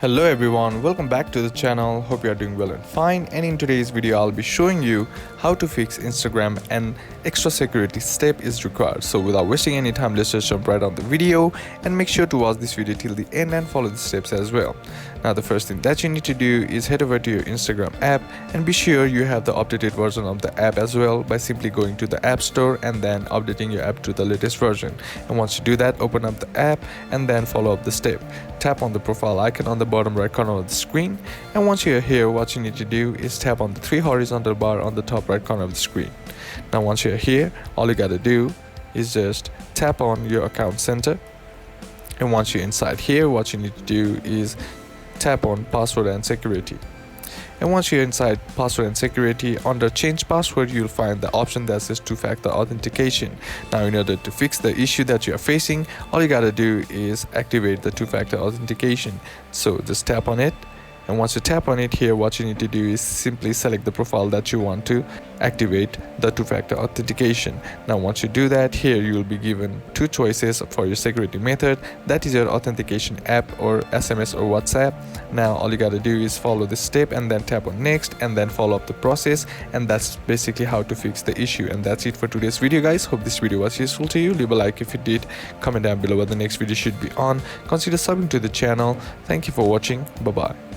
Hello everyone, welcome back to the channel. Hope you are doing well and fine. And in today's video I'll be showing you how to fix Instagram, and extra security step is required. So without wasting any time, let's just jump right on the video and make sure to watch this video till the end and follow the steps as well. Now the first thing that you need to do is head over to your Instagram app and be sure you have the updated version of the app as well by simply going to the app store and then updating your app to the latest version. And once you do that, open up the app and then follow up the step. Tap on the profile icon on the bottom right corner of the screen, and once you're here, what you need to do is tap on the three horizontal bar on the top right corner of the screen. Now once you're here, all you gotta do is just tap on your account center, and once you're inside here, what you need to do is tap on password and security. And once you're inside password and security, under change password you'll find the option that says two-factor authentication. Now in order to fix the issue that you are facing, all you gotta do is activate the two-factor authentication. So just tap on it, and once you tap on it here, what you need to do is simply select the profile that you want to activate the two-factor authentication. Now once you do that, here you will be given two choices for your security method, that is your authentication app or SMS or WhatsApp. Now all you gotta do is follow this step and then tap on next and then follow up the process, and that's basically how to fix the issue. And that's it for today's video guys. Hope this video was useful to you. Leave a like if you did, comment down below what the next video should be on, consider subbing to the channel. Thank you for watching. Bye bye.